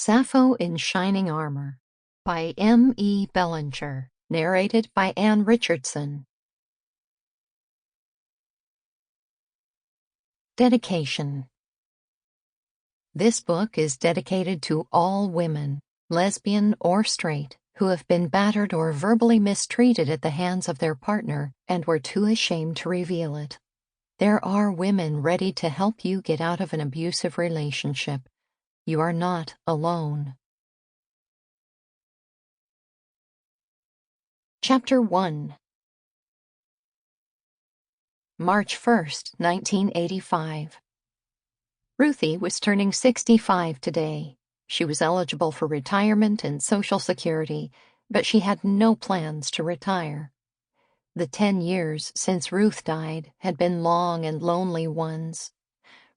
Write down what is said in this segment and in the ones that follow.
Sappho in Shining Armor by M. E. Bellinger, narrated by Richardson. Dedication. This book is dedicated to all women, lesbian or straight, who have been battered or verbally mistreated at the hands of their partner and were too ashamed to reveal it. There are women ready to help you get out of an abusive relationship. You are not alone. Chapter 1. March 1st, 1985. Ruthie was turning 65 today. She was eligible for retirement and Social Security, but she had no plans to retire. The 10 years since Ruth died had been long and lonely ones.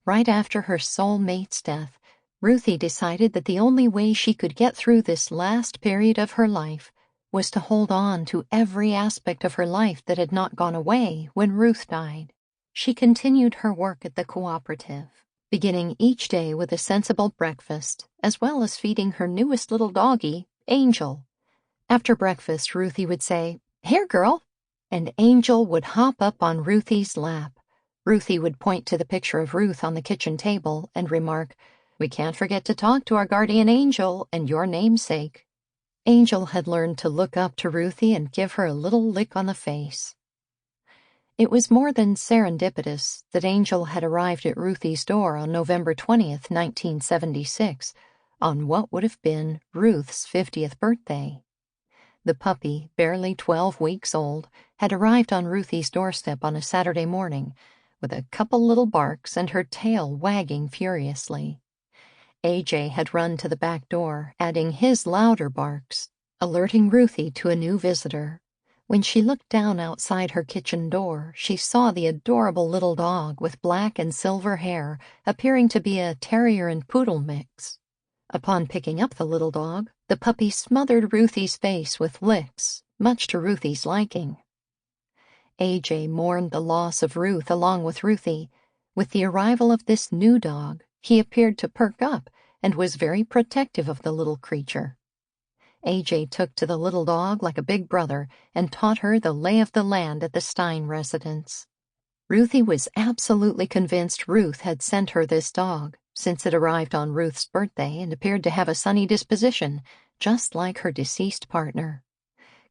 Right after her soulmate's death, Ruthie decided that the only way she could get through this last period of her life was to hold on to every aspect of her life that had not gone away when Ruth died. She continued her work at the cooperative, beginning each day with a sensible breakfast, as well as feeding her newest little doggie, Angel. After breakfast, Ruthie would say, "Here, girl," and Angel would hop up on Ruthie's lap. Ruthie would point to the picture of Ruth on the kitchen table and remark, "We can't forget to talk to our guardian angel and your namesake." Angel had learned to look up to Ruthie and give her a little lick on the face. It was more than serendipitous that Angel had arrived at Ruthie's door on November 20th, 1976, on what would have been Ruth's 50th birthday. The puppy, barely 12 weeks old, had arrived on Ruthie's doorstep on a Saturday morning, with a couple little barks and her tail wagging furiously. AJ had run to the back door, adding his louder barks, alerting Ruthie to a new visitor. When she looked down outside her kitchen door, she saw the adorable little dog with black and silver hair, appearing to be a terrier and poodle mix. Upon picking up the little dog, the puppy smothered Ruthie's face with licks, much to Ruthie's liking. AJ mourned the loss of Ruth along with Ruthie. With the arrival of this new dog, he appeared to perk up and was very protective of the little creature. AJ took to the little dog like a big brother and taught her the lay of the land at the Stein residence. Ruthie was absolutely convinced Ruth had sent her this dog, since it arrived on Ruth's birthday and appeared to have a sunny disposition, just like her deceased partner.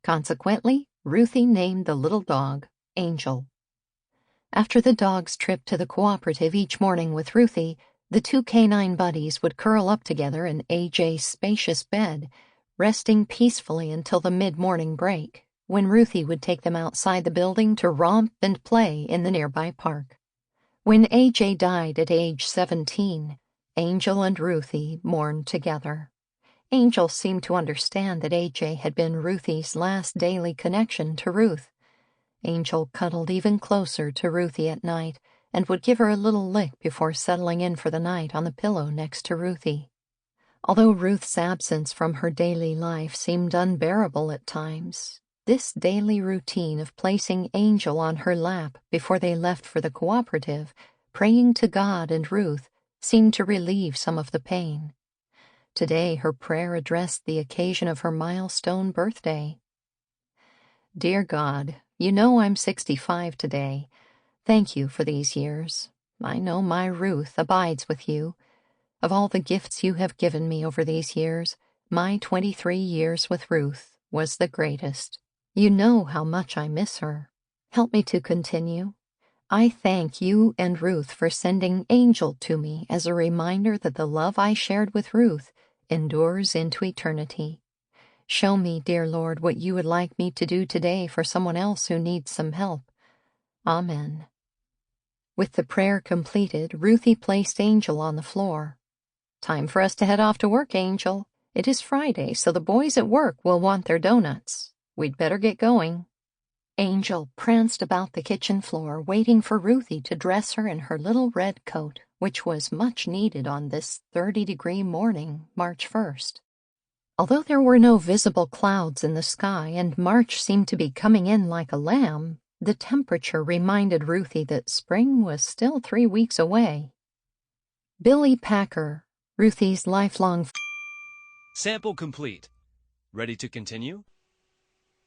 Consequently, Ruthie named the little dog Angel. After the dog's trip to the cooperative each morning with Ruthie, the two canine buddies would curl up together in AJ's spacious bed, resting peacefully until the mid-morning break, when Ruthie would take them outside the building to romp and play in the nearby park. When AJ died at age 17, Angel and Ruthie mourned together. Angel seemed to understand that AJ had been Ruthie's last daily connection to Ruth. Angel cuddled even closer to Ruthie at night and would give her a little lick before settling in for the night on the pillow next to Ruthie. Although Ruth's absence from her daily life seemed unbearable at times, this daily routine of placing Angel on her lap before they left for the cooperative, praying to God and Ruth, seemed to relieve some of the pain. Today her prayer addressed the occasion of her milestone birthday. "Dear God, you know I'm 65 today. Thank you for these years. I know my Ruth abides with you. Of all the gifts you have given me over these years, my 23 years with Ruth was the greatest. You know how much I miss her. Help me to continue. I thank you and Ruth for sending Angel to me as a reminder that the love I shared with Ruth endures into eternity. Show me, dear Lord, what you would like me to do today for someone else who needs some help. Amen." With the prayer completed, Ruthie placed Angel on the floor. "Time for us to head off to work, Angel. It is Friday, so the boys at work will want their donuts. We'd better get going." Angel pranced about the kitchen floor, waiting for Ruthie to dress her in her little red coat, which was much needed on this 30-degree morning, March 1st. Although there were no visible clouds in the sky and March seemed to be coming in like a lamb, the temperature reminded Ruthie that spring was still 3 weeks away. Billy Packer, Ruthie's lifelong Sample complete. Ready to continue?